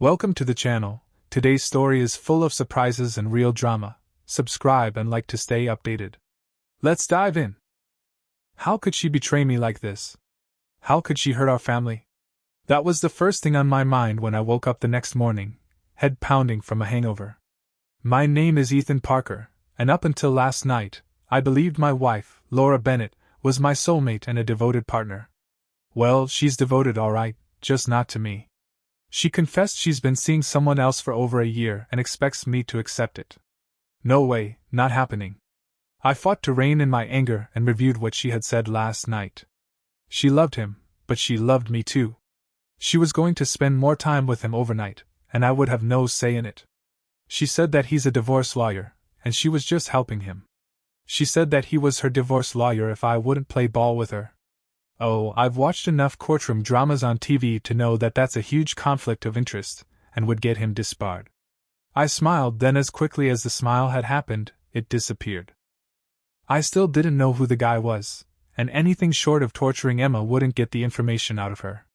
Welcome to the channel. Today's story is full of surprises and real drama. Subscribe and like to stay updated. Let's dive in. How could she betray me like this? How could she hurt our family? That was the first thing on my mind when I woke up the next morning, head pounding from a hangover. My name is Ethan Parker, and up until last night, I believed my wife, Laura Bennett, was my soulmate and a devoted partner. Well, she's devoted all right, just not to me. She confessed she's been seeing someone else for over a year and expects me to accept it. No way, not happening. I fought to rein in my anger and reviewed what she had said last night. She loved him, but she loved me too. She was going to spend more time with him overnight, and I would have no say in it. She said that he's a divorce lawyer, and she was just helping him. She said that he was her divorce lawyer if I wouldn't play ball with her. Oh, I've watched enough courtroom dramas on TV to know that that's a huge conflict of interest, and would get him disbarred. I smiled, then as quickly as the smile had happened, it disappeared. I still didn't know who the guy was, and anything short of torturing Emma wouldn't get the information out of her.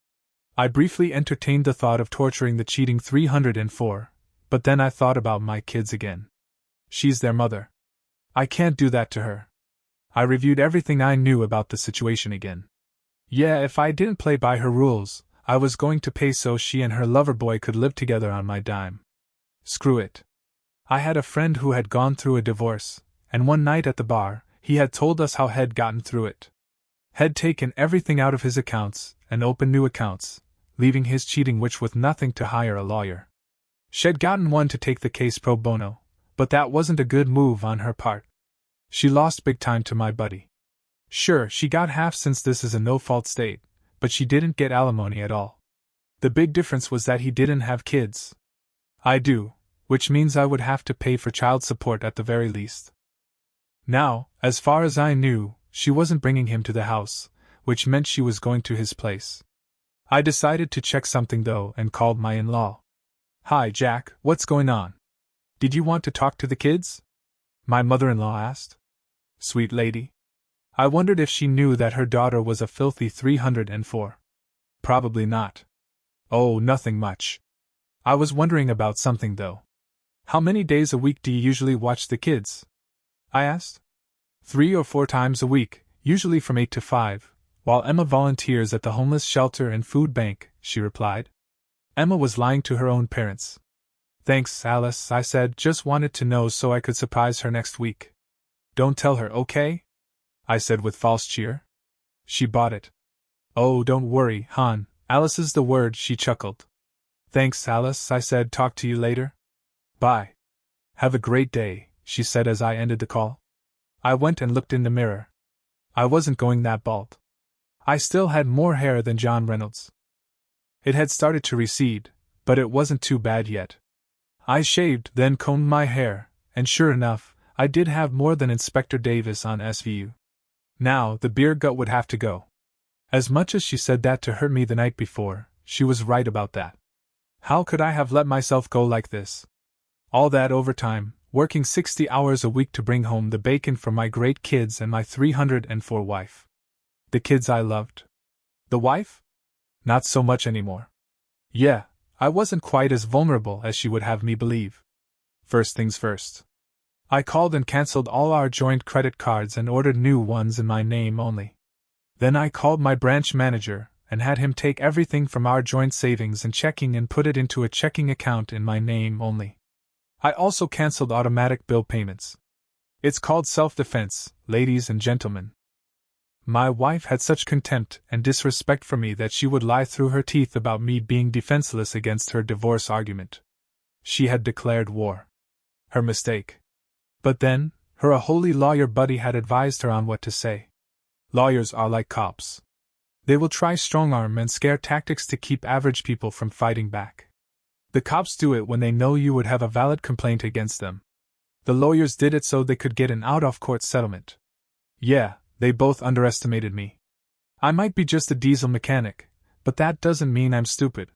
I briefly entertained the thought of torturing the cheating 304, but then I thought about my kids again. She's their mother. I can't do that to her. I reviewed everything I knew about the situation again. Yeah, if I didn't play by her rules, I was going to pay so she and her lover boy could live together on my dime. Screw it. I had a friend who had gone through a divorce, and one night at the bar, he had told us how He'd gotten through it. Had taken everything out of his accounts and opened new accounts, leaving his cheating witch with nothing to hire a lawyer. She'd gotten one to take the case pro bono, but that wasn't a good move on her part. She lost big time to my buddy. Sure, she got half since this is a no-fault state, but she didn't get alimony at all. The big difference was that he didn't have kids. I do, which means I would have to pay for child support at the very least. Now, as far as I knew, she wasn't bringing him to the house, which meant she was going to his place. I decided to check something though and called my in-law. "Hi, Jack, what's going on? Did you want to talk to the kids?" my mother-in-law asked. Sweet lady. I wondered if she knew that her daughter was a filthy 304. Probably not. Oh, nothing much. I was wondering about something though. How many days a week do you usually watch the kids? I asked. 3 or 4 times a week, usually from 8 to 5, while Emma volunteers at the homeless shelter and food bank, she replied. Emma was lying to her own parents. Thanks, Alice, I said, just wanted to know so I could surprise her next week. Don't tell her, okay? I said with false cheer. She bought it. Oh, don't worry, hon, Alice is the word, she chuckled. Thanks, Alice, I said, talk to you later. Bye. Have a great day, she said as I ended the call. I went and looked in the mirror. I wasn't going that bald. I still had more hair than John Reynolds. It had started to recede, but it wasn't too bad yet. I shaved, then combed my hair, and sure enough, I did have more than Inspector Davis on SVU. Now, the beer gut would have to go. As much as she said that to hurt me the night before, she was right about that. How could I have let myself go like this? All that overtime, working 60 hours a week to bring home the bacon for my great kids and my 304 wife. The kids I loved. The wife? Not so much anymore. Yeah, I wasn't quite as vulnerable as she would have me believe. First things first. I called and canceled all our joint credit cards and ordered new ones in my name only. Then I called my branch manager and had him take everything from our joint savings and checking and put it into a checking account in my name only. I also canceled automatic bill payments. It's called self-defense, ladies and gentlemen. My wife had such contempt and disrespect for me that she would lie through her teeth about me being defenseless against her divorce argument. She had declared war. Her mistake. But then, her holy lawyer buddy had advised her on what to say. Lawyers are like cops. They will try strong-arm and scare tactics to keep average people from fighting back. The cops do it when they know you would have a valid complaint against them. The lawyers did it so they could get an out-of-court settlement. Yeah, they both underestimated me. I might be just a diesel mechanic, but that doesn't mean I'm stupid.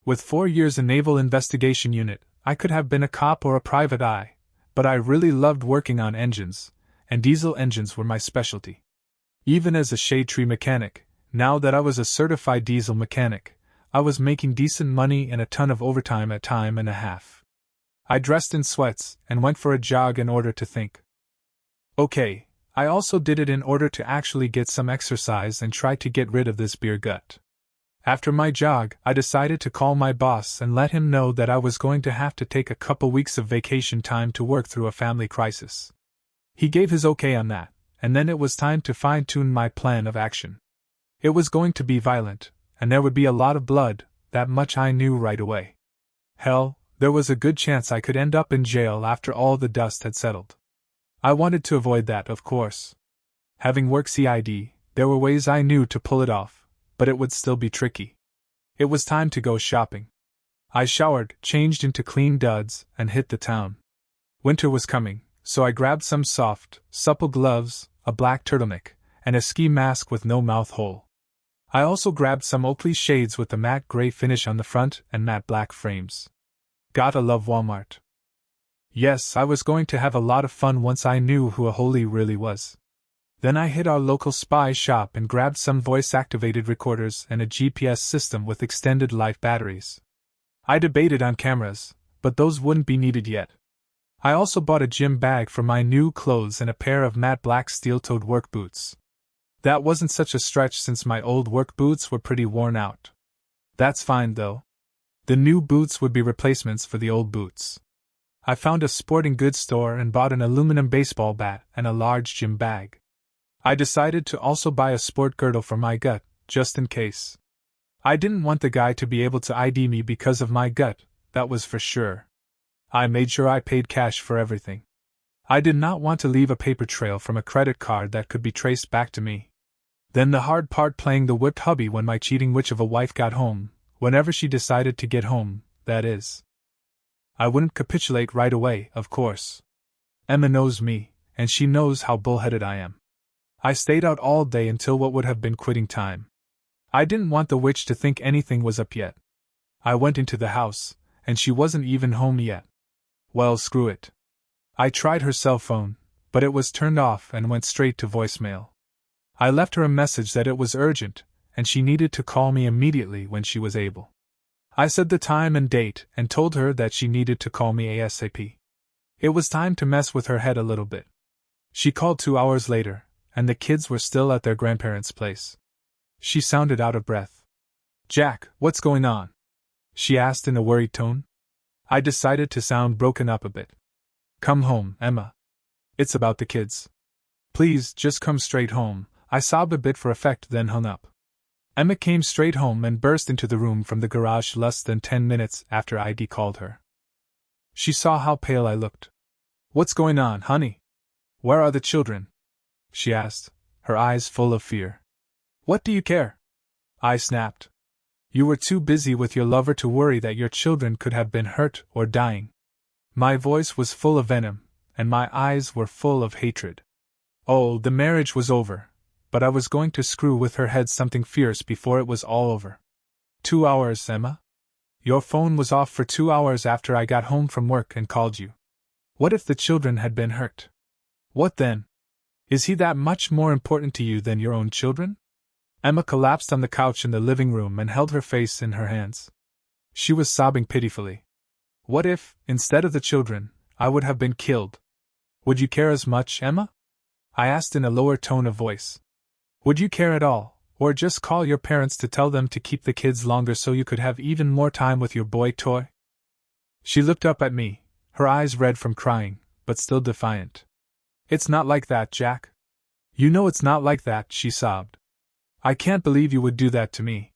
With 4 years in Naval Investigation Unit, I could have been a cop or a private eye. But I really loved working on engines, and diesel engines were my specialty. Even as a shade tree mechanic, now that I was a certified diesel mechanic, I was making decent money and a ton of overtime at time and a half. I dressed in sweats and went for a jog in order to think. Okay, I also did it in order to actually get some exercise and try to get rid of this beer gut. After my jog, I decided to call my boss and let him know that I was going to have to take a couple weeks of vacation time to work through a family crisis. He gave his okay on that, and then it was time to fine-tune my plan of action. It was going to be violent, and there would be a lot of blood, that much I knew right away. Hell, there was a good chance I could end up in jail after all the dust had settled. I wanted to avoid that, of course. Having worked CID, there were ways I knew to pull it off, but it would still be tricky. It was time to go shopping. I showered, changed into clean duds, and hit the town. Winter was coming, so I grabbed some soft, supple gloves, a black turtleneck, and a ski mask with no mouth hole. I also grabbed some Oakley shades with the matte gray finish on the front and matte black frames. Gotta love Walmart. Yes, I was going to have a lot of fun once I knew who Aholy really was. Then I hit our local spy shop and grabbed some voice-activated recorders and a GPS system with extended life batteries. I debated on cameras, but those wouldn't be needed yet. I also bought a gym bag for my new clothes and a pair of matte black steel-toed work boots. That wasn't such a stretch since my old work boots were pretty worn out. That's fine though. The new boots would be replacements for the old boots. I found a sporting goods store and bought an aluminum baseball bat and a large gym bag. I decided to also buy a sport girdle for my gut, just in case. I didn't want the guy to be able to ID me because of my gut, that was for sure. I made sure I paid cash for everything. I did not want to leave a paper trail from a credit card that could be traced back to me. Then the hard part, playing the whipped hubby when my cheating witch of a wife got home, whenever she decided to get home, that is. I wouldn't capitulate right away, of course. Emma knows me, and she knows how bullheaded I am. I stayed out all day until what would have been quitting time. I didn't want the witch to think anything was up yet. I went into the house, and she wasn't even home yet. Well, screw it. I tried her cell phone, but it was turned off and went straight to voicemail. I left her a message that it was urgent, and she needed to call me immediately when she was able. I said the time and date and told her that she needed to call me ASAP. It was time to mess with her head a little bit. She called 2 hours later, and the kids were still at their grandparents' place. She sounded out of breath. "Jack, what's going on?" she asked in a worried tone. I decided to sound broken up a bit. "Come home, Emma. It's about the kids. Please, just come straight home," I sobbed a bit for effect, then hung up. Emma came straight home and burst into the room from the garage less than 10 minutes after I'd called her. She saw how pale I looked. "What's going on, honey? Where are the children?" she asked, her eyes full of fear. "What do you care?" I snapped. "You were too busy with your lover to worry that your children could have been hurt or dying." My voice was full of venom, and my eyes were full of hatred. Oh, the marriage was over, but I was going to screw with her head something fierce before it was all over. 2 hours, Emma? Your phone was off for 2 hours after I got home from work and called you. What if the children had been hurt? What then? Is he that much more important to you than your own children? Emma collapsed on the couch in the living room and held her face in her hands. She was sobbing pitifully. What if, instead of the children, I would have been killed? Would you care as much, Emma? I asked in a lower tone of voice. Would you care at all, or just call your parents to tell them to keep the kids longer so you could have even more time with your boy toy? She looked up at me, her eyes red from crying, but still defiant. It's not like that, Jack. You know it's not like that, she sobbed. I can't believe you would do that to me.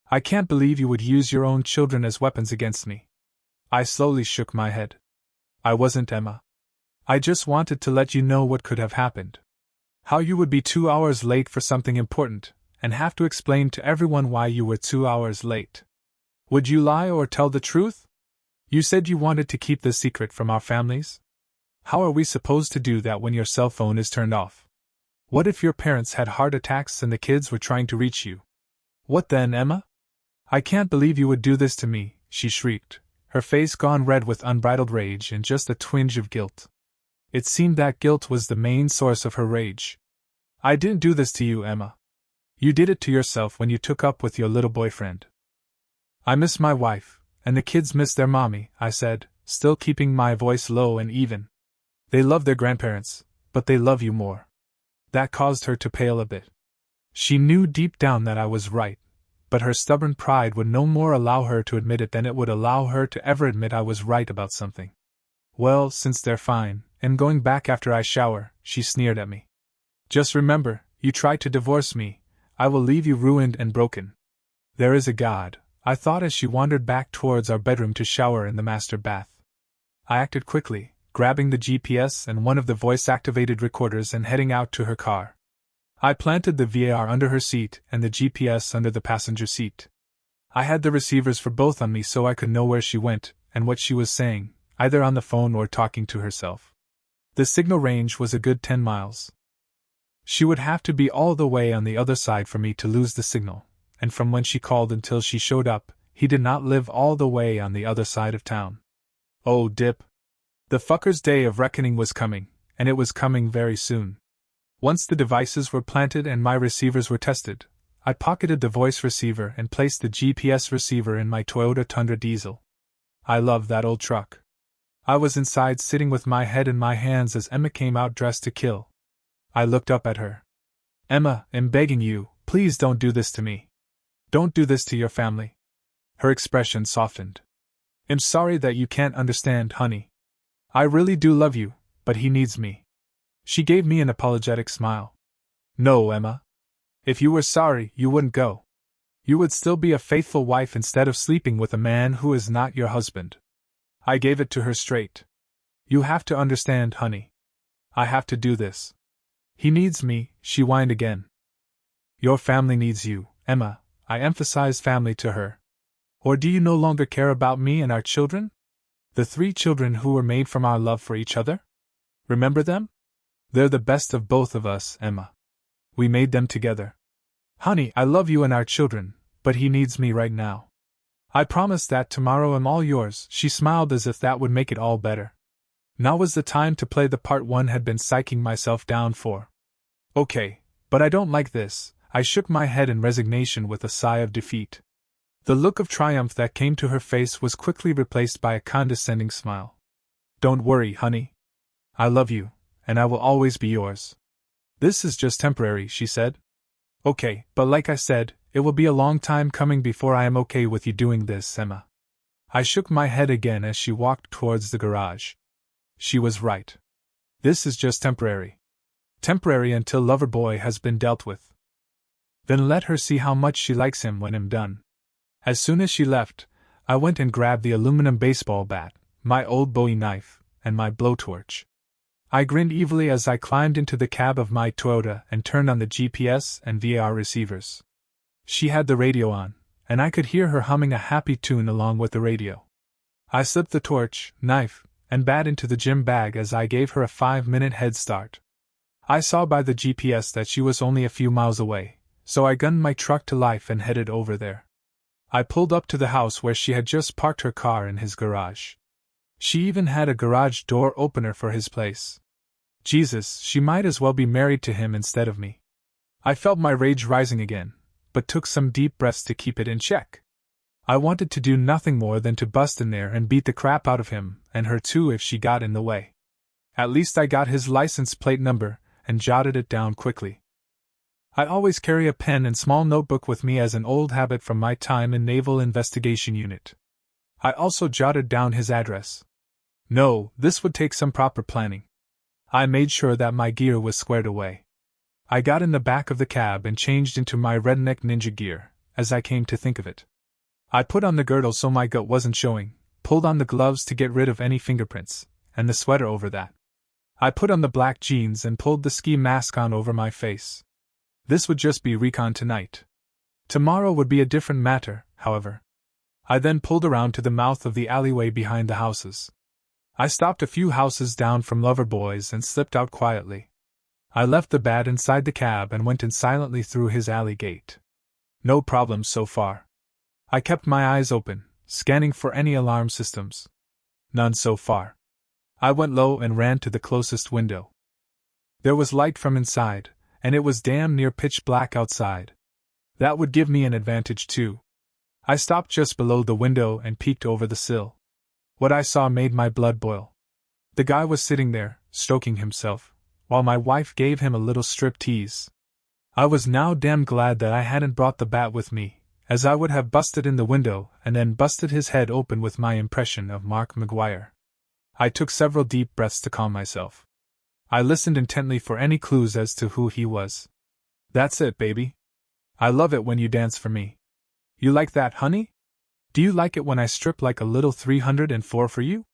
I can't believe you would use your own children as weapons against me. I slowly shook my head. I wasn't, Emma. I just wanted to let you know what could have happened. How you would be 2 hours late for something important, and have to explain to everyone why you were 2 hours late. Would you lie or tell the truth? You said you wanted to keep this secret from our families? How are we supposed to do that when your cell phone is turned off? What if your parents had heart attacks and the kids were trying to reach you? What then, Emma? I can't believe you would do this to me, she shrieked, her face gone red with unbridled rage and just a twinge of guilt. It seemed that guilt was the main source of her rage. I didn't do this to you, Emma. You did it to yourself when you took up with your little boyfriend. I miss my wife, and the kids miss their mommy, I said, still keeping my voice low and even. They love their grandparents, but they love you more. That caused her to pale a bit. She knew deep down that I was right, but her stubborn pride would no more allow her to admit it than it would allow her to ever admit I was right about something. Well, since they're fine, and going back after I shower, she sneered at me. Just remember, you try to divorce me, I will leave you ruined and broken. There is a God, I thought as she wandered back towards our bedroom to shower in the master bath. I acted quickly, grabbing the GPS and one of the voice-activated recorders and heading out to her car. I planted the VAR under her seat and the GPS under the passenger seat. I had the receivers for both on me so I could know where she went and what she was saying, either on the phone or talking to herself. The signal range was a good 10 miles. She would have to be all the way on the other side for me to lose the signal, and from when she called until she showed up, he did not live all the way on the other side of town. Oh, dip. The fucker's day of reckoning was coming, and it was coming very soon. Once the devices were planted and my receivers were tested, I pocketed the voice receiver and placed the GPS receiver in my Toyota Tundra diesel. I love that old truck. I was inside sitting with my head in my hands as Emma came out dressed to kill. I looked up at her. Emma, I'm begging you, please don't do this to me. Don't do this to your family. Her expression softened. I'm sorry that you can't understand, honey. I really do love you, but he needs me. She gave me an apologetic smile. No, Emma. If you were sorry, you wouldn't go. You would still be a faithful wife instead of sleeping with a man who is not your husband. I gave it to her straight. You have to understand, honey. I have to do this. He needs me, she whined again. Your family needs you, Emma, I emphasized family to her. Or do you no longer care about me and our children? The 3 children who were made from our love for each other? Remember them? They're the best of both of us, Emma. We made them together. Honey, I love you and our children, but he needs me right now. I promise that tomorrow I'm all yours. She smiled as if that would make it all better. Now was the time to play the part one had been psyching myself down for. Okay, but I don't like this. I shook my head in resignation with a sigh of defeat. The look of triumph that came to her face was quickly replaced by a condescending smile. Don't worry, honey. I love you, and I will always be yours. This is just temporary, she said. Okay, but like I said, it will be a long time coming before I am okay with you doing this, Emma. I shook my head again as she walked towards the garage. She was right. This is just temporary. Temporary until Loverboy has been dealt with. Then let her see how much she likes him when I'm done. As soon as she left, I went and grabbed the aluminum baseball bat, my old Bowie knife, and my blowtorch. I grinned evilly as I climbed into the cab of my Toyota and turned on the GPS and VAR receivers. She had the radio on, and I could hear her humming a happy tune along with the radio. I slipped the torch, knife, and bat into the gym bag as I gave her a 5-minute head start. I saw by the GPS that she was only a few miles away, so I gunned my truck to life and headed over there. I pulled up to the house where she had just parked her car in his garage. She even had a garage door opener for his place. Jesus, she might as well be married to him instead of me. I felt my rage rising again, but took some deep breaths to keep it in check. I wanted to do nothing more than to bust in there and beat the crap out of him, and her too if she got in the way. At least I got his license plate number, and jotted it down quickly. I always carry a pen and small notebook with me as an old habit from my time in Naval Investigation Unit. I also jotted down his address. No, this would take some proper planning. I made sure that my gear was squared away. I got in the back of the cab and changed into my redneck ninja gear, as I came to think of it. I put on the girdle so my gut wasn't showing, pulled on the gloves to get rid of any fingerprints, and the sweater over that. I put on the black jeans and pulled the ski mask on over my face. This would just be recon tonight. Tomorrow would be a different matter, however. I then pulled around to the mouth of the alleyway behind the houses. I stopped a few houses down from Loverboy's and slipped out quietly. I left the bat inside the cab and went in silently through his alley gate. No problems so far. I kept my eyes open, scanning for any alarm systems. None so far. I went low and ran to the closest window. There was light from inside, and it was damn near pitch black outside. That would give me an advantage too. I stopped just below the window and peeked over the sill. What I saw made my blood boil. The guy was sitting there, stroking himself, while my wife gave him a little strip tease. I was now damn glad that I hadn't brought the bat with me, as I would have busted in the window and then busted his head open with my impression of Mark McGuire. I took several deep breaths to calm myself. I listened intently for any clues as to who he was. That's it, baby. I love it when you dance for me. You like that, honey? Do you like it when I strip like a little 304 for you?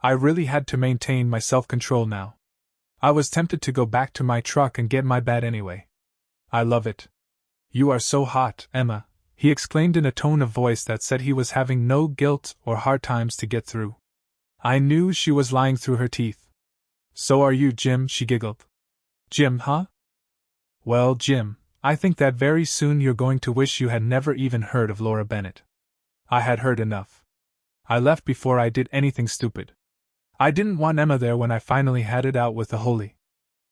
I really had to maintain my self-control now. I was tempted to go back to my truck and get my bat anyway. I love it. You are so hot, Emma, he exclaimed in a tone of voice that said he was having no guilt or hard times to get through. I knew she was lying through her teeth. So are you, Jim, she giggled. Jim, huh? Well, Jim, I think that very soon you're going to wish you had never even heard of Laura Bennett. I had heard enough. I left before I did anything stupid. I didn't want Emma there when I finally had it out with the Holy.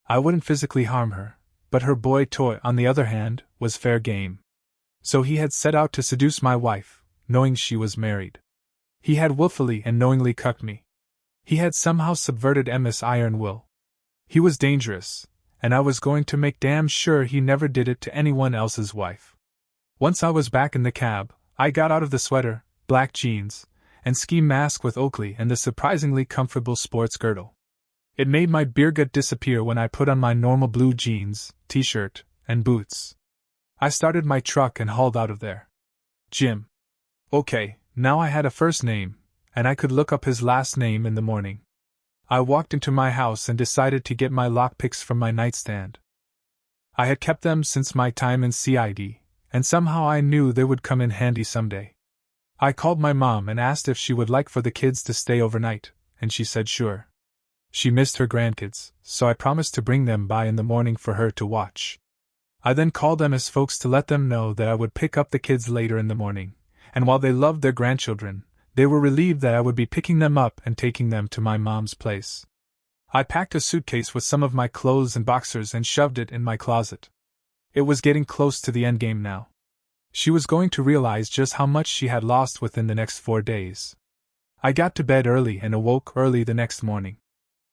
I wouldn't physically harm her, but her boy toy, on the other hand, was fair game. So he had set out to seduce my wife, knowing she was married. He had willfully and knowingly cucked me. He had somehow subverted Emma's iron will. He was dangerous, and I was going to make damn sure he never did it to anyone else's wife. Once I was back in the cab, I got out of the sweater, black jeans, and ski mask with Oakley and the surprisingly comfortable sports girdle. It made my beer gut disappear when I put on my normal blue jeans, t-shirt, and boots. I started my truck and hauled out of there. Jim. Okay, now I had a first name, and I could look up his last name in the morning. I walked into my house and decided to get my lockpicks from my nightstand. I had kept them since my time in CID, and somehow I knew they would come in handy someday. I called my mom and asked if she would like for the kids to stay overnight, and she said sure. She missed her grandkids, so I promised to bring them by in the morning for her to watch. I then called Emma's folks to let them know that I would pick up the kids later in the morning, and while they loved their grandchildren, they were relieved that I would be picking them up and taking them to my mom's place. I packed a suitcase with some of my clothes and boxers and shoved it in my closet. It was getting close to the endgame now. She was going to realize just how much she had lost within the next 4 days. I got to bed early and awoke early the next morning.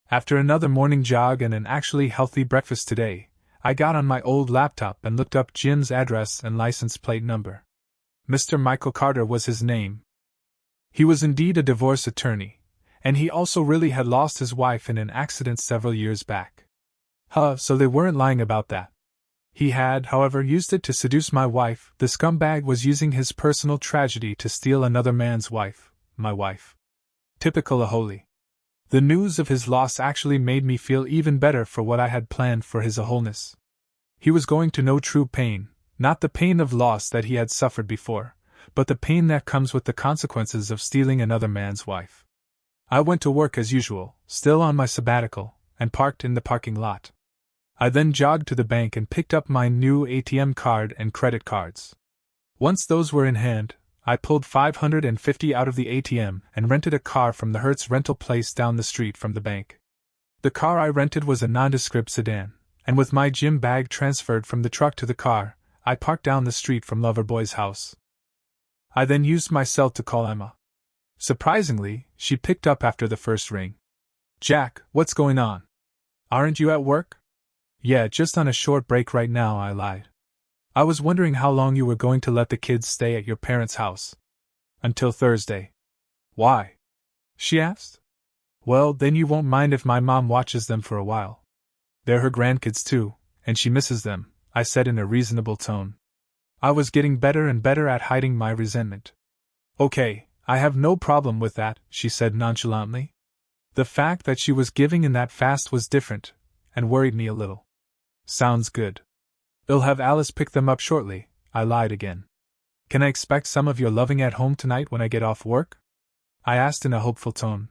After another morning jog and an actually healthy breakfast today, I got on my old laptop and looked up Jim's address and license plate number. Mr. Michael Carter was his name. He was indeed a divorce attorney, and he also really had lost his wife in an accident several years back. So they weren't lying about that. He had, however, used it to seduce my wife. The scumbag was using his personal tragedy to steal another man's wife, my wife. Typical Aholi. The news of his loss actually made me feel even better for what I had planned for his wholeness. He was going to know true pain, not the pain of loss that he had suffered before, but the pain that comes with the consequences of stealing another man's wife. I went to work as usual, still on my sabbatical, and parked in the parking lot. I then jogged to the bank and picked up my new ATM card and credit cards. Once those were in hand, I pulled $550 out of the ATM and rented a car from the Hertz rental place down the street from the bank. The car I rented was a nondescript sedan, and with my gym bag transferred from the truck to the car, I parked down the street from Loverboy's house. I then used my cell to call Emma. Surprisingly, she picked up after the first ring. Jack, what's going on? Aren't you at work? Yeah, just on a short break right now, I lied. I was wondering how long you were going to let the kids stay at your parents' house. Until Thursday. Why? She asked. Well, then you won't mind if my mom watches them for a while. They're her grandkids too, and she misses them, I said in a reasonable tone. I was getting better and better at hiding my resentment. Okay, I have no problem with that, she said nonchalantly. The fact that she was giving in that fast was different, and worried me a little. Sounds good. I'll have Alice pick them up shortly, I lied again. Can I expect some of your loving at home tonight when I get off work? I asked in a hopeful tone.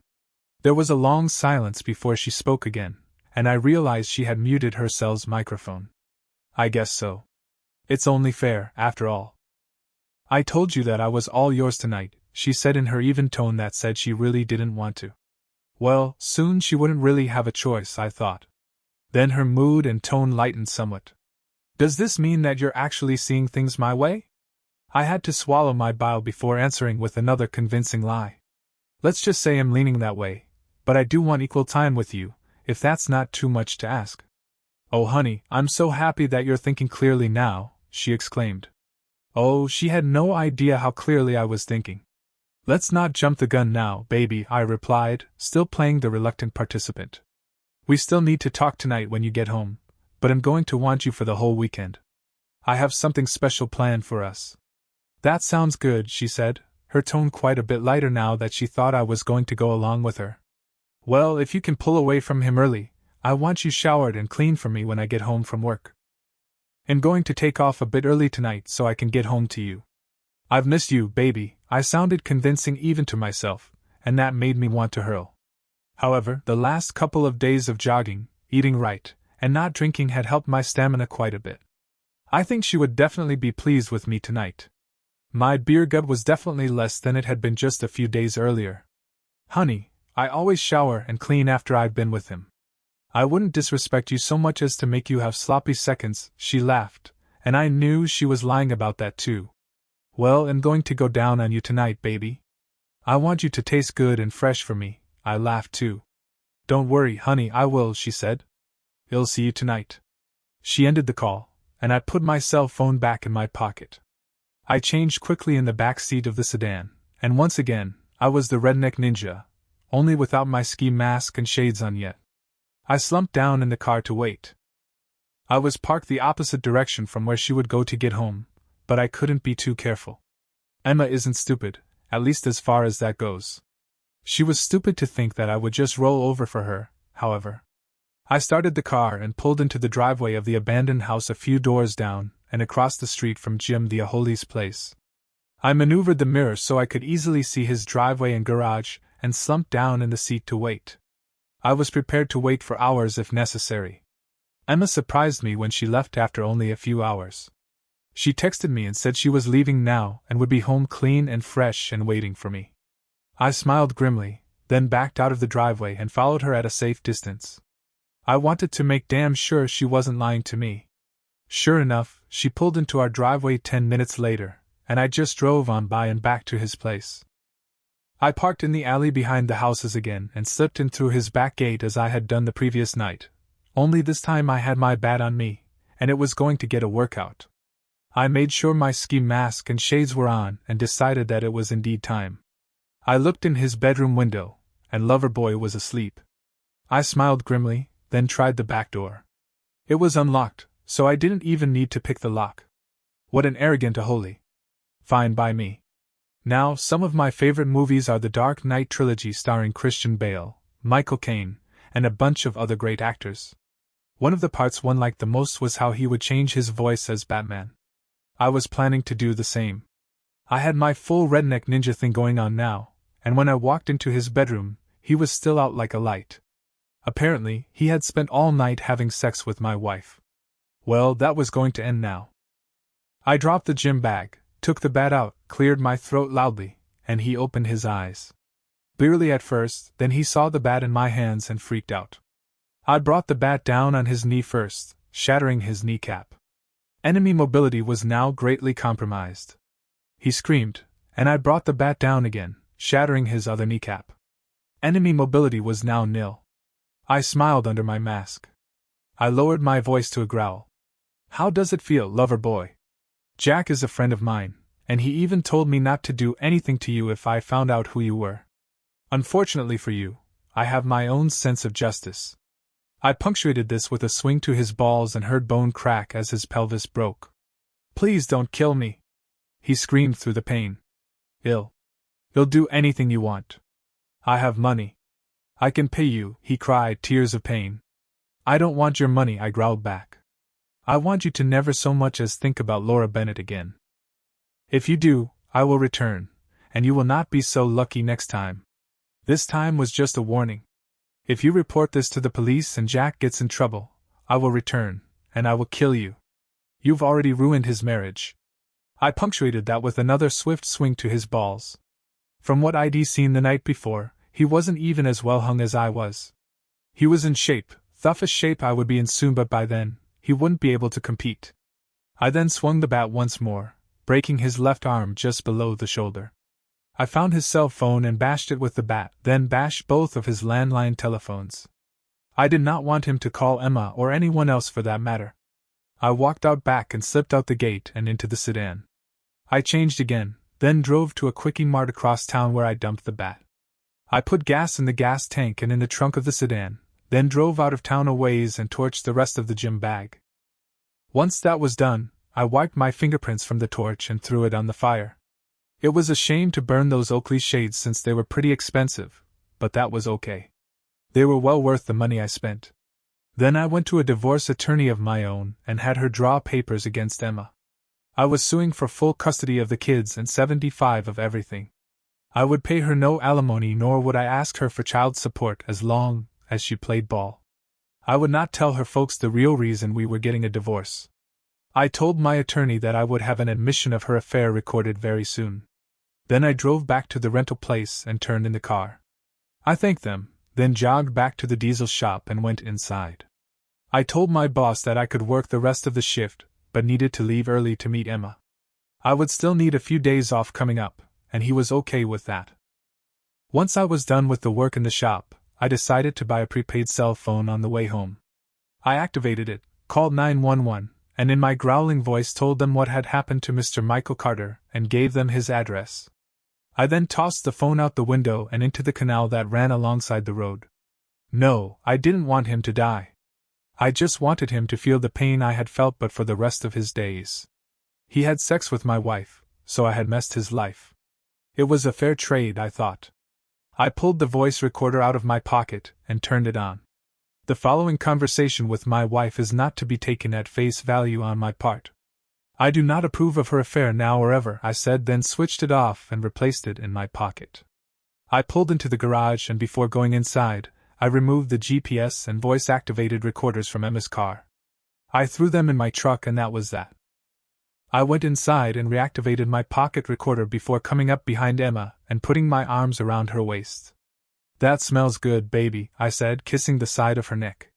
There was a long silence before she spoke again, and I realized she had muted her cell's microphone. I guess so. It's only fair, after all. I told you that I was all yours tonight, she said in her even tone that said she really didn't want to. Well, soon she wouldn't really have a choice, I thought. Then her mood and tone lightened somewhat. Does this mean that you're actually seeing things my way? I had to swallow my bile before answering with another convincing lie. Let's just say I'm leaning that way, but I do want equal time with you, if that's not too much to ask. Oh honey, I'm so happy that you're thinking clearly now, she exclaimed. Oh, she had no idea how clearly I was thinking. Let's not jump the gun now, baby, I replied, still playing the reluctant participant. We still need to talk tonight when you get home, but I'm going to want you for the whole weekend. I have something special planned for us. That sounds good, she said, her tone quite a bit lighter now that she thought I was going to go along with her. Well, if you can pull away from him early, I want you showered and clean for me when I get home from work. I'm going to take off a bit early tonight so I can get home to you. I've missed you, baby. I sounded convincing even to myself, and that made me want to hurl. However, the last couple of days of jogging, eating right, and not drinking had helped my stamina quite a bit. I think she would definitely be pleased with me tonight. My beer gut was definitely less than it had been just a few days earlier. Honey, I always shower and clean after I've been with him. I wouldn't disrespect you so much as to make you have sloppy seconds, she laughed, and I knew she was lying about that too. Well, I'm going to go down on you tonight, baby. I want you to taste good and fresh for me, I laughed too. Don't worry, honey, I will, she said. I'll see you tonight. She ended the call, and I put my cell phone back in my pocket. I changed quickly in the back seat of the sedan, and once again, I was the redneck ninja, only without my ski mask and shades on yet. I slumped down in the car to wait. I was parked the opposite direction from where she would go to get home, but I couldn't be too careful. Emma isn't stupid, at least as far as that goes. She was stupid to think that I would just roll over for her, however. I started the car and pulled into the driveway of the abandoned house a few doors down and across the street from Jim the Aholi's place. I maneuvered the mirror so I could easily see his driveway and garage and slumped down in the seat to wait. I was prepared to wait for hours if necessary. Emma surprised me when she left after only a few hours. She texted me and said she was leaving now and would be home clean and fresh and waiting for me. I smiled grimly, then backed out of the driveway and followed her at a safe distance. I wanted to make damn sure she wasn't lying to me. Sure enough, she pulled into our driveway 10 minutes later, and I just drove on by and back to his place. I parked in the alley behind the houses again and slipped in through his back gate as I had done the previous night, only this time I had my bat on me, and it was going to get a workout. I made sure my ski mask and shades were on and decided that it was indeed time. I looked in his bedroom window, and Loverboy was asleep. I smiled grimly, then tried the back door. It was unlocked, so I didn't even need to pick the lock. What an arrogant Aholi. Fine by me. Now, some of my favorite movies are the Dark Knight trilogy starring Christian Bale, Michael Caine, and a bunch of other great actors. One of the parts one liked the most was how he would change his voice as Batman. I was planning to do the same. I had my full redneck ninja thing going on now, and when I walked into his bedroom, he was still out like a light. Apparently, he had spent all night having sex with my wife. Well, that was going to end now. I dropped the gym bag, took the bat out, cleared my throat loudly, and he opened his eyes. Clearly at first, then he saw the bat in my hands and freaked out. I brought the bat down on his knee first, shattering his kneecap. Enemy mobility was now greatly compromised. He screamed, and I brought the bat down again, shattering his other kneecap. Enemy mobility was now nil. I smiled under my mask. I lowered my voice to a growl. How does it feel, Loverboy? Jack is a friend of mine, and he even told me not to do anything to you if I found out who you were. Unfortunately for you, I have my own sense of justice. I punctuated this with a swing to his balls and heard bone crack as his pelvis broke. Please don't kill me, he screamed through the pain. I'll do anything you want. I have money. I can pay you, he cried, tears of pain. I don't want your money, I growled back. I want you to never so much as think about Laura Bennett again. If you do, I will return, and you will not be so lucky next time. This time was just a warning. If you report this to the police and Jack gets in trouble, I will return, and I will kill you. You've already ruined his marriage. I punctuated that with another swift swing to his balls. From what I'd seen the night before, he wasn't even as well hung as I was. He was in shape, toughest shape I would be in soon, but by then, he wouldn't be able to compete. I then swung the bat once more, breaking his left arm just below the shoulder. I found his cell phone and bashed it with the bat, then bashed both of his landline telephones. I did not want him to call Emma or anyone else for that matter. I walked out back and slipped out the gate and into the sedan. I changed again, then drove to a Quickie Mart across town where I dumped the bat. I put gas in the gas tank and in the trunk of the sedan, then drove out of town a ways and torched the rest of the gym bag. Once that was done, I wiped my fingerprints from the torch and threw it on the fire. It was a shame to burn those Oakley shades since they were pretty expensive, but that was okay. They were well worth the money I spent. Then I went to a divorce attorney of my own and had her draw papers against Emma. I was suing for full custody of the kids and 75 of everything. I would pay her no alimony nor would I ask her for child support as long as she played ball. I would not tell her folks the real reason we were getting a divorce. I told my attorney that I would have an admission of her affair recorded very soon. Then I drove back to the rental place and turned in the car. I thanked them, then jogged back to the diesel shop and went inside. I told my boss that I could work the rest of the shift, but needed to leave early to meet Emma. I would still need a few days off coming up, and he was okay with that. Once I was done with the work in the shop, I decided to buy a prepaid cell phone on the way home. I activated it, called 911, and in my growling voice told them what had happened to Mr. Michael Carter and gave them his address. I then tossed the phone out the window and into the canal that ran alongside the road. No, I didn't want him to die. I just wanted him to feel the pain I had felt but for the rest of his days. He had sex with my wife, so I had messed his life. It was a fair trade, I thought. I pulled the voice recorder out of my pocket and turned it on. The following conversation with my wife is not to be taken at face value on my part. I do not approve of her affair now or ever, I said, then switched it off and replaced it in my pocket. I pulled into the garage and before going inside, I removed the GPS and voice-activated recorders from Emma's car. I threw them in my truck and that was that. I went inside and reactivated my pocket recorder before coming up behind Emma and putting my arms around her waist. "That smells good, baby," I said, kissing the side of her neck.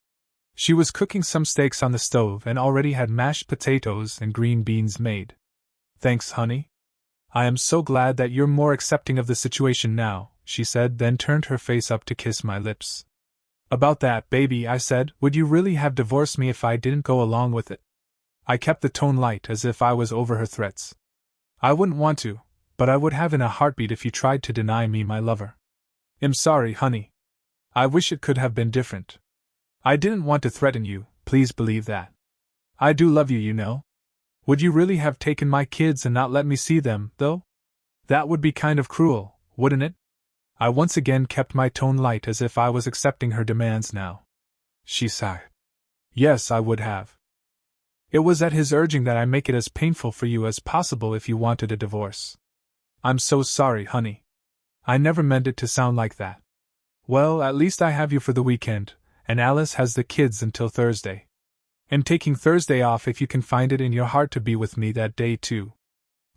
She was cooking some steaks on the stove and already had mashed potatoes and green beans made. "Thanks, honey. I am so glad that you're more accepting of the situation now," she said, then turned her face up to kiss my lips. "About that, baby," I said, "would you really have divorced me if I didn't go along with it?" I kept the tone light as if I was over her threats. "I wouldn't want to, but I would have in a heartbeat if you tried to deny me my lover. I'm sorry, honey. I wish it could have been different. I didn't want to threaten you, please believe that. I do love you, you know. Would you really have taken my kids and not let me see them, though? That would be kind of cruel, wouldn't it?" I once again kept my tone light as if I was accepting her demands now. She sighed. "Yes, I would have. It was at his urging that I make it as painful for you as possible if you wanted a divorce. I'm so sorry, honey. I never meant it to sound like that. Well, at least I have you for the weekend, and Alice has the kids until Thursday. I'm taking Thursday off if you can find it in your heart to be with me that day too.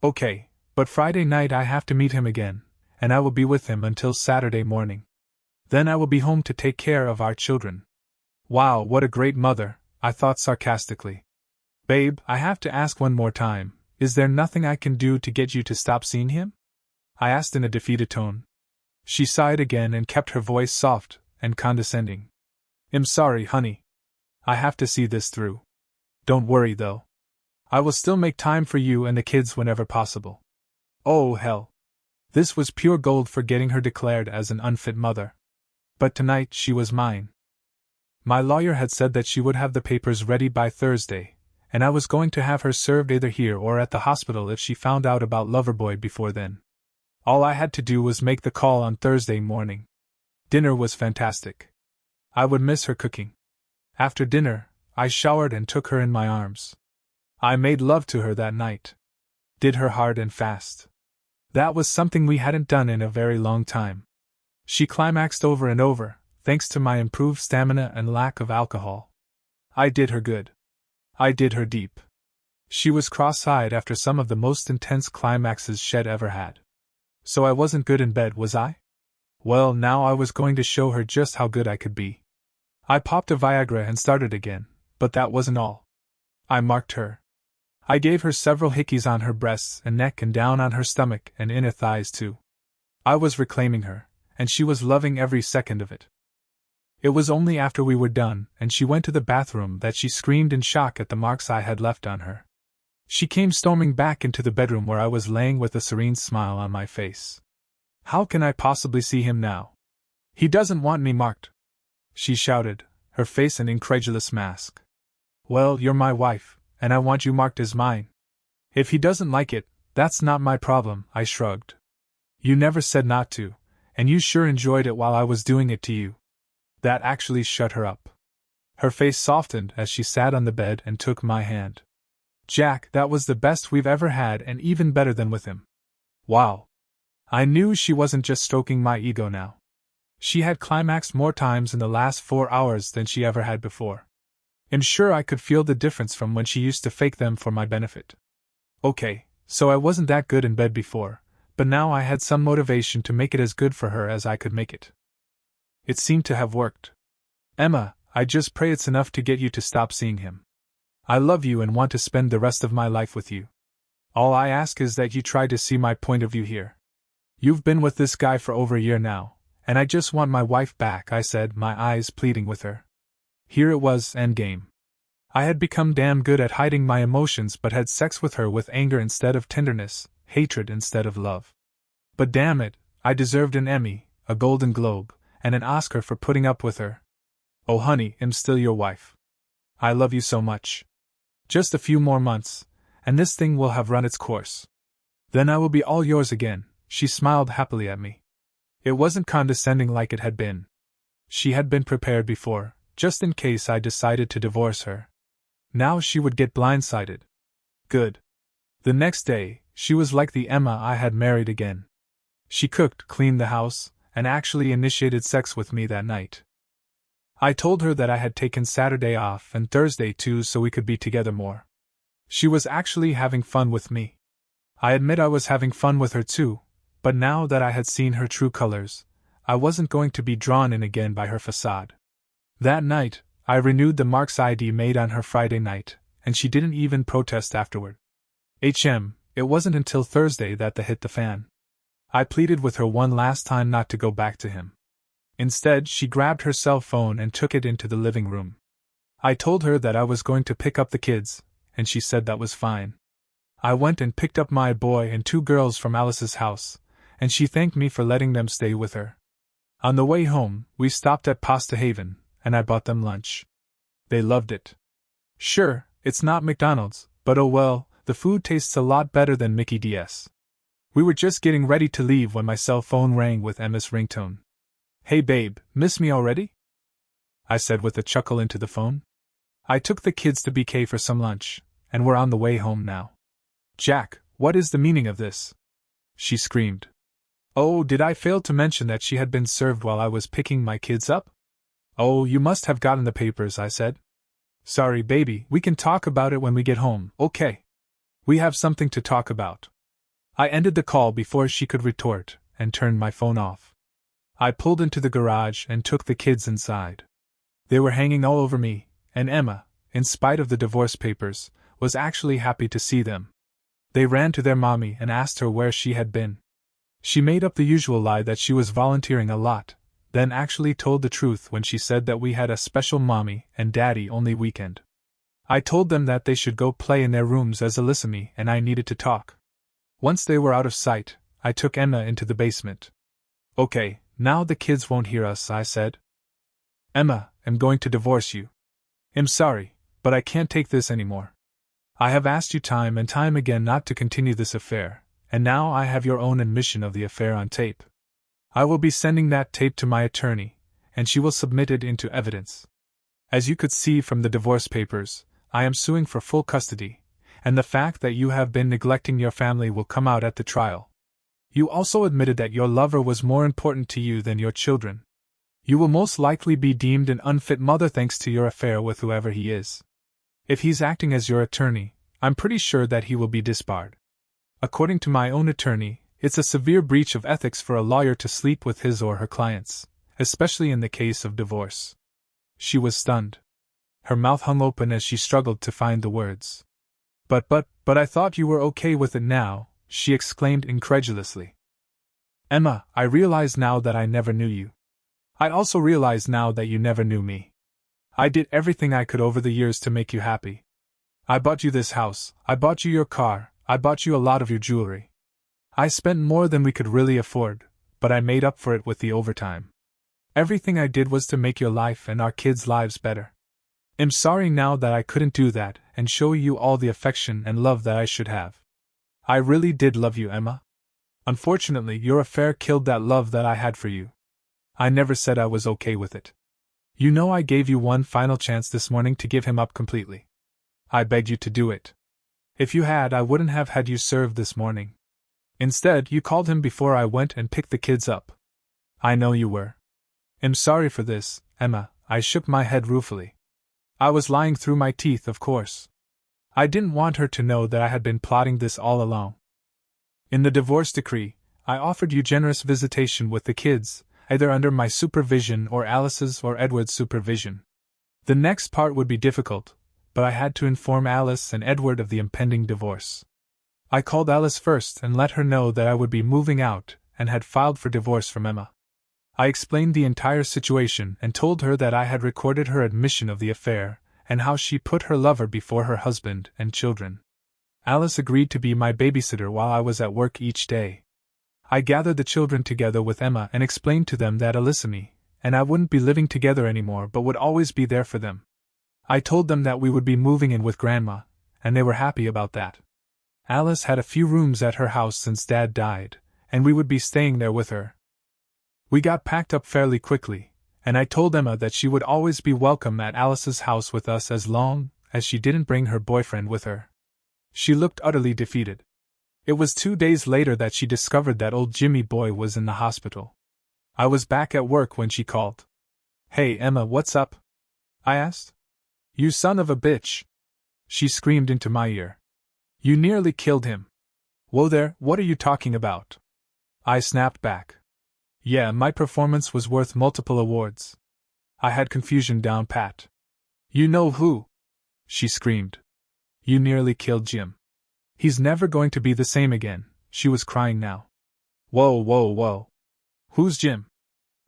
Okay, but Friday night I have to meet him again, and I will be with him until Saturday morning. Then I will be home to take care of our children." "Wow, what a great mother," I thought sarcastically. "Babe, I have to ask one more time, is there nothing I can do to get you to stop seeing him?" I asked in a defeated tone. She sighed again and kept her voice soft and condescending. "I'm sorry, honey. I have to see this through. Don't worry, though. I will still make time for you and the kids whenever possible." Oh, hell. This was pure gold for getting her declared as an unfit mother. But tonight she was mine. My lawyer had said that she would have the papers ready by Thursday, and I was going to have her served either here or at the hospital if she found out about Loverboy before then. All I had to do was make the call on Thursday morning. Dinner was fantastic. I would miss her cooking. After dinner, I showered and took her in my arms. I made love to her that night. Did her hard and fast. That was something we hadn't done in a very long time. She climaxed over and over, thanks to my improved stamina and lack of alcohol. I did her good. I did her deep. She was cross-eyed after some of the most intense climaxes she'd ever had. So I wasn't good in bed, was I? Well, now I was going to show her just how good I could be. I popped a Viagra and started again, but that wasn't all. I marked her. I gave her several hickeys on her breasts and neck and down on her stomach and inner thighs too. I was reclaiming her, and she was loving every second of it. It was only after we were done and she went to the bathroom that she screamed in shock at the marks I had left on her. She came storming back into the bedroom where I was laying with a serene smile on my face. How can I possibly see him now? He doesn't want me marked, she shouted, her face an incredulous mask. Well, you're my wife, and I want you marked as mine. If he doesn't like it, that's not my problem, I shrugged. You never said not to, and you sure enjoyed it while I was doing it to you. That actually shut her up. Her face softened as she sat on the bed and took my hand. Jack, that was the best we've ever had and even better than with him. Wow. I knew she wasn't just stroking my ego now. She had climaxed more times in the last 4 hours than she ever had before. And sure, I could feel the difference from when she used to fake them for my benefit. Okay, so I wasn't that good in bed before, but now I had some motivation to make it as good for her as I could make it. It seemed to have worked. Emma, I just pray it's enough to get you to stop seeing him. I love you and want to spend the rest of my life with you. All I ask is that you try to see my point of view here. You've been with this guy for over a year now, and I just want my wife back, I said, my eyes pleading with her. Here it was, endgame. I had become damn good at hiding my emotions but had sex with her with anger instead of tenderness, hatred instead of love. But damn it, I deserved an Emmy, a Golden Globe, and an Oscar for putting up with her. Oh honey, I'm still your wife. I love you so much. Just a few more months, and this thing will have run its course. Then I will be all yours again, she smiled happily at me. It wasn't condescending like it had been. She had been prepared before, just in case I decided to divorce her. Now she would get blindsided. Good. The next day, she was like the Emma I had married again. She cooked, cleaned the house, and actually initiated sex with me that night. I told her that I had taken Saturday off and Thursday too so we could be together more. She was actually having fun with me. I admit I was having fun with her too, but now that I had seen her true colors, I wasn't going to be drawn in again by her facade. That night, I renewed the marks I'd made on her Friday night, and she didn't even protest afterward. It wasn't until Thursday that hit the fan. I pleaded with her one last time not to go back to him. Instead, she grabbed her cell phone and took it into the living room. I told her that I was going to pick up the kids, and she said that was fine. I went and picked up my boy and 2 girls from Alice's house, and she thanked me for letting them stay with her. On the way home, we stopped at Pasta Haven, and I bought them lunch. They loved it. Sure, it's not McDonald's, but oh well, the food tastes a lot better than Mickey D's. We were just getting ready to leave when my cell phone rang with Emma's ringtone. Hey babe, miss me already? I said with a chuckle into the phone. I took the kids to BK for some lunch, and we're on the way home now. Jack, what is the meaning of this? She screamed. Oh, did I fail to mention that she had been served while I was picking my kids up? Oh, you must have gotten the papers, I said. Sorry, baby, we can talk about it when we get home, okay? We have something to talk about. I ended the call before she could retort, and turned my phone off. I pulled into the garage and took the kids inside. They were hanging all over me, and Emma, in spite of the divorce papers, was actually happy to see them. They ran to their mommy and asked her where she had been. She made up the usual lie that she was volunteering a lot, then actually told the truth when she said that we had a special mommy and daddy only weekend. I told them that they should go play in their rooms as Alyssamy and I needed to talk. Once they were out of sight, I took Emma into the basement. Okay, now the kids won't hear us, I said. Emma, I'm going to divorce you. I'm sorry, but I can't take this anymore. I have asked you time and time again not to continue this affair, and now I have your own admission of the affair on tape. I will be sending that tape to my attorney, and she will submit it into evidence. As you could see from the divorce papers, I am suing for full custody, and the fact that you have been neglecting your family will come out at the trial. You also admitted that your lover was more important to you than your children. You will most likely be deemed an unfit mother thanks to your affair with whoever he is. If he's acting as your attorney, I'm pretty sure that he will be disbarred. According to my own attorney, it's a severe breach of ethics for a lawyer to sleep with his or her clients, especially in the case of divorce. She was stunned. Her mouth hung open as she struggled to find the words. But I thought you were okay with it now, she exclaimed incredulously. Emma, I realize now that I never knew you. I also realize now that you never knew me. I did everything I could over the years to make you happy. I bought you this house, I bought you your car, I bought you a lot of your jewelry. I spent more than we could really afford, but I made up for it with the overtime. Everything I did was to make your life and our kids' lives better. I'm sorry now that I couldn't do that and show you all the affection and love that I should have. I really did love you, Emma. Unfortunately, your affair killed that love that I had for you. I never said I was okay with it. You know I gave you one final chance this morning to give him up completely. I begged you to do it. If you had, I wouldn't have had you served this morning. Instead, you called him before I went and picked the kids up. I know you were. I'm sorry for this, Emma, I shook my head ruefully. I was lying through my teeth, of course. I didn't want her to know that I had been plotting this all along. In the divorce decree, I offered you generous visitation with the kids, either under my supervision or Alice's or Edward's supervision. The next part would be difficult, but I had to inform Alice and Edward of the impending divorce. I called Alice first and let her know that I would be moving out and had filed for divorce from Emma. I explained the entire situation and told her that I had recorded her admission of the affair and how she put her lover before her husband and children. Alice agreed to be my babysitter while I was at work each day. I gathered the children together with Emma and explained to them that Alyssamy and I wouldn't be living together anymore but would always be there for them. I told them that we would be moving in with Grandma, and they were happy about that. Alice had a few rooms at her house since Dad died, and we would be staying there with her. We got packed up fairly quickly, and I told Emma that she would always be welcome at Alice's house with us as long as she didn't bring her boyfriend with her. She looked utterly defeated. It was 2 days later that she discovered that old Jimmy boy was in the hospital. I was back at work when she called. "Hey Emma, what's up?" I asked. "You son of a bitch!" she screamed into my ear. "You nearly killed him." "Whoa there, what are you talking about?" I snapped back. Yeah, my performance was worth multiple awards. I had confusion down pat. "You know who?" she screamed. "You nearly killed Jim. He's never going to be the same again," she was crying now. Whoa. "Who's Jim?"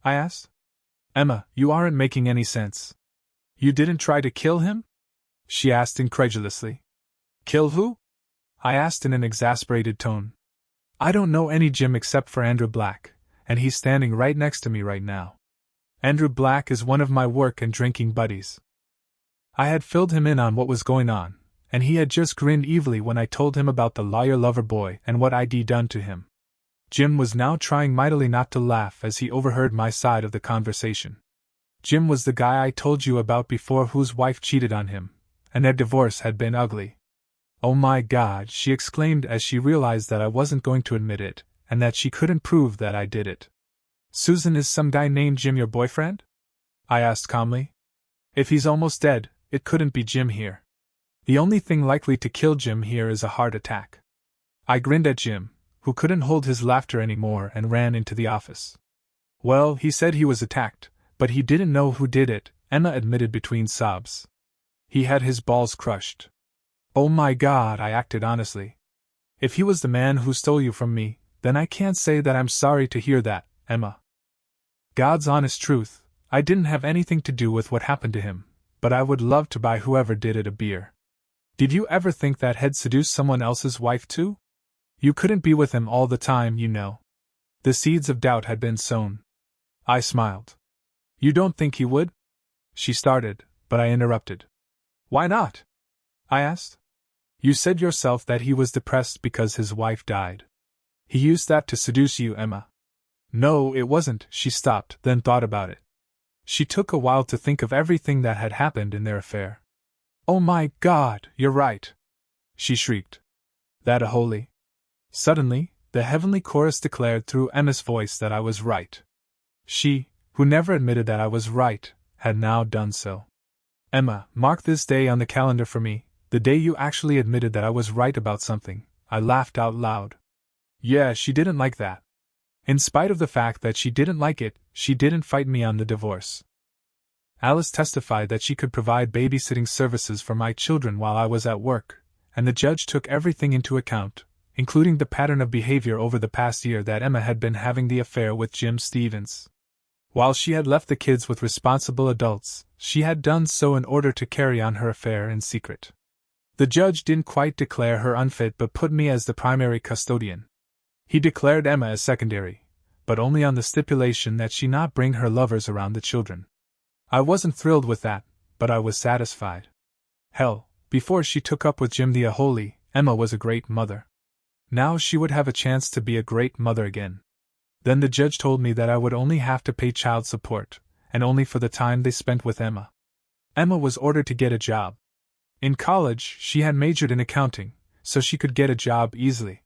I asked. "Emma, you aren't making any sense. You didn't try to kill him?" she asked incredulously. "Kill who?" I asked in an exasperated tone. "I don't know any Jim except for Andrew Black, and he's standing right next to me right now. Andrew Black is one of my work and drinking buddies." I had filled him in on what was going on, and he had just grinned evilly when I told him about the lawyer lover boy and what I'd done to him. Jim was now trying mightily not to laugh as he overheard my side of the conversation. Jim was the guy I told you about before whose wife cheated on him, and their divorce had been ugly. "Oh my God," she exclaimed as she realized that I wasn't going to admit it, and that she couldn't prove that I did it. "Susan, is some guy named Jim your boyfriend?" I asked calmly. "If he's almost dead, it couldn't be Jim here. The only thing likely to kill Jim here is a heart attack." I grinned at Jim, who couldn't hold his laughter anymore, and ran into the office. "Well, he said he was attacked, but he didn't know who did it," Emma admitted between sobs. "He had his balls crushed." "Oh my God," I acted honestly. "If he was the man who stole you from me, then I can't say that I'm sorry to hear that, Emma. God's honest truth, I didn't have anything to do with what happened to him, but I would love to buy whoever did it a beer. Did you ever think that he'd seduce someone else's wife too? You couldn't be with him all the time, you know." The seeds of doubt had been sown. I smiled. "You don't think he would?" she started, but I interrupted. "Why not?" I asked. "You said yourself that he was depressed because his wife died. He used that to seduce you, Emma." "No, it wasn't," she stopped, then thought about it. She took a while to think of everything that had happened in their affair. "Oh my God, you're right!" she shrieked. "That a holy..." Suddenly, the heavenly chorus declared through Emma's voice that I was right. She, who never admitted that I was right, had now done so. "Emma, mark this day on the calendar for me, the day you actually admitted that I was right about something." I laughed out loud. Yeah, she didn't like that. In spite of the fact that she didn't like it, she didn't fight me on the divorce. Alice testified that she could provide babysitting services for my children while I was at work, and the judge took everything into account, including the pattern of behavior over the past year that Emma had been having the affair with Jim Stevens. While she had left the kids with responsible adults, she had done so in order to carry on her affair in secret. The judge didn't quite declare her unfit but put me as the primary custodian. He declared Emma as secondary, but only on the stipulation that she not bring her lovers around the children. I wasn't thrilled with that, but I was satisfied. Hell, before she took up with Jim the Aholy, Emma was a great mother. Now she would have a chance to be a great mother again. Then the judge told me that I would only have to pay child support, and only for the time they spent with Emma. Emma was ordered to get a job. In college, she had majored in accounting, so she could get a job easily.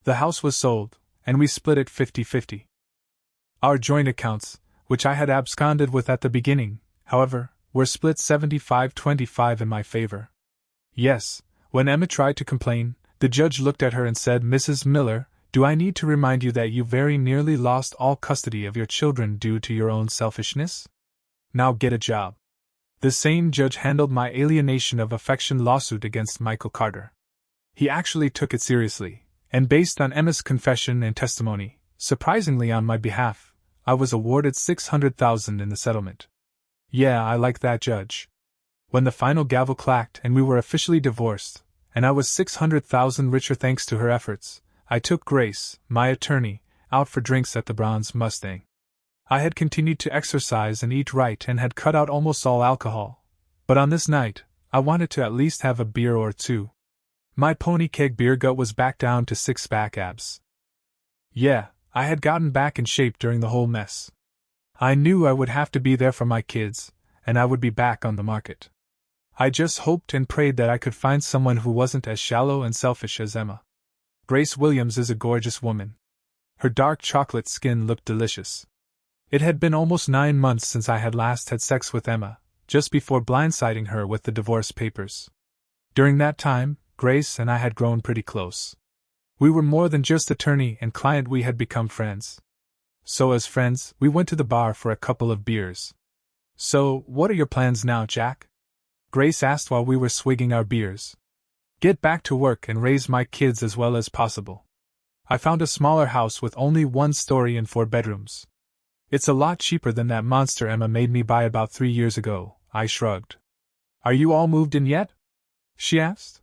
The house was sold, and we split it 50-50. Our joint accounts, which I had absconded with at the beginning, however, were split 75-25 in my favor. Yes, when Emma tried to complain, the judge looked at her and said, "Mrs. Miller, do I need to remind you that you very nearly lost all custody of your children due to your own selfishness? Now get a job." The same judge handled my alienation of affection lawsuit against Michael Carter. He actually took it seriously, and based on Emma's confession and testimony, surprisingly on my behalf, I was awarded $600,000 in the settlement. Yeah, I like that judge. When the final gavel clacked and we were officially divorced, and I was $600,000 richer thanks to her efforts, I took Grace, my attorney, out for drinks at the Bronze Mustang. I had continued to exercise and eat right and had cut out almost all alcohol, but on this night, I wanted to at least have a beer or two. My pony keg beer gut was back down to six-pack abs. Yeah, I had gotten back in shape during the whole mess. I knew I would have to be there for my kids, and I would be back on the market. I just hoped and prayed that I could find someone who wasn't as shallow and selfish as Emma. Grace Williams is a gorgeous woman. Her dark chocolate skin looked delicious. It had been almost 9 months since I had last had sex with Emma, just before blindsiding her with the divorce papers. During that time, Grace and I had grown pretty close. We were more than just attorney and client, we had become friends. So as friends, we went to the bar for a couple of beers. "So, what are your plans now, Jack?" Grace asked while we were swigging our beers. "Get back to work and raise my kids as well as possible. I found a smaller house with only 1 story and 4 bedrooms. It's a lot cheaper than that monster Emma made me buy about 3 years ago," I shrugged. "Are you all moved in yet?" she asked.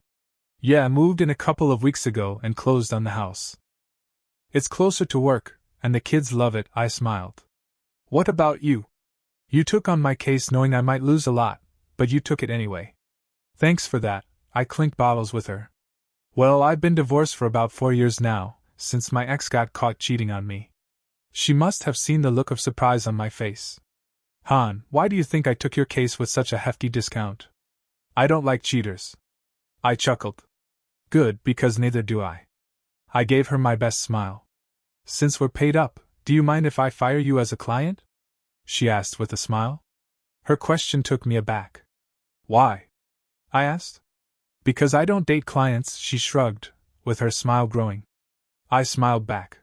"Yeah, moved in a couple of weeks ago and closed on the house. It's closer to work, and the kids love it," I smiled. "What about you? You took on my case knowing I might lose a lot, but you took it anyway." "Thanks for that," I clinked bottles with her. "Well, I've been divorced for about 4 years now, since my ex got caught cheating on me." She must have seen the look of surprise on my face. "Han, why do you think I took your case with such a hefty discount?" "I don't like cheaters." I chuckled. "Good, because neither do I." I gave her my best smile. "Since we're paid up, do you mind if I fire you as a client?" she asked with a smile. Her question took me aback. "Why?" I asked. "Because I don't date clients," she shrugged, with her smile growing. I smiled back.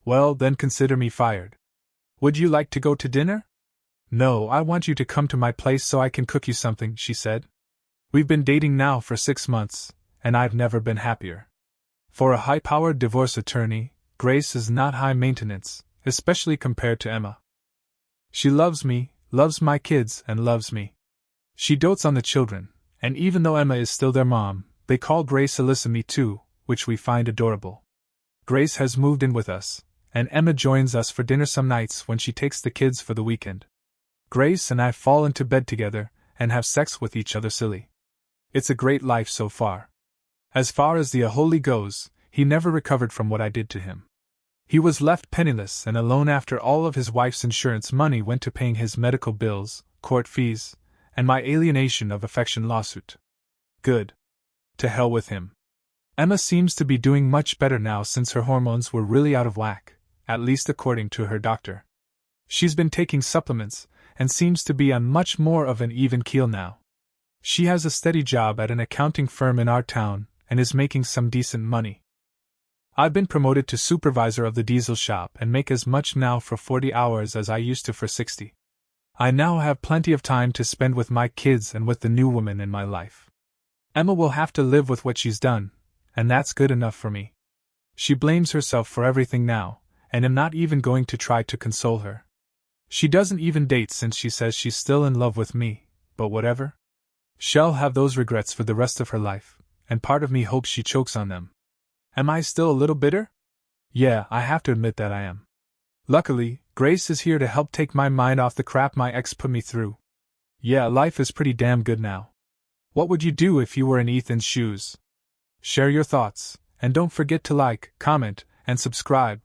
"Well, then consider me fired. Would you like to go to dinner?" "No, I want you to come to my place so I can cook you something," she said. "We've been dating now for 6 months, and I've never been happier." For a high-powered divorce attorney, Grace is not high maintenance, especially compared to Emma. She loves me, loves my kids, and loves me. She dotes on the children, and even though Emma is still their mom, they call Grace Alyssa me too, which we find adorable. Grace has moved in with us, and Emma joins us for dinner some nights when she takes the kids for the weekend. Grace and I fall into bed together, and have sex with each other silly. It's a great life so far. As far as the Aholy goes, he never recovered from what I did to him. He was left penniless and alone after all of his wife's insurance money went to paying his medical bills, court fees, and my alienation of affection lawsuit. Good. To hell with him. Emma seems to be doing much better now since her hormones were really out of whack, at least according to her doctor. She's been taking supplements, and seems to be on much more of an even keel now. She has a steady job at an accounting firm in our town, and is making some decent money. I've been promoted to supervisor of the diesel shop and make as much now for 40 hours as I used to for 60. I now have plenty of time to spend with my kids and with the new woman in my life. Emma will have to live with what she's done, and that's good enough for me. She blames herself for everything now, and I'm not even going to try to console her. She doesn't even date since she says she's still in love with me, but whatever. She'll have those regrets for the rest of her life, and part of me hopes she chokes on them. Am I still a little bitter? Yeah, I have to admit that I am. Luckily, Grace is here to help take my mind off the crap my ex put me through. Yeah, life is pretty damn good now. What would you do if you were in Ethan's shoes? Share your thoughts, and don't forget to like, comment, and subscribe.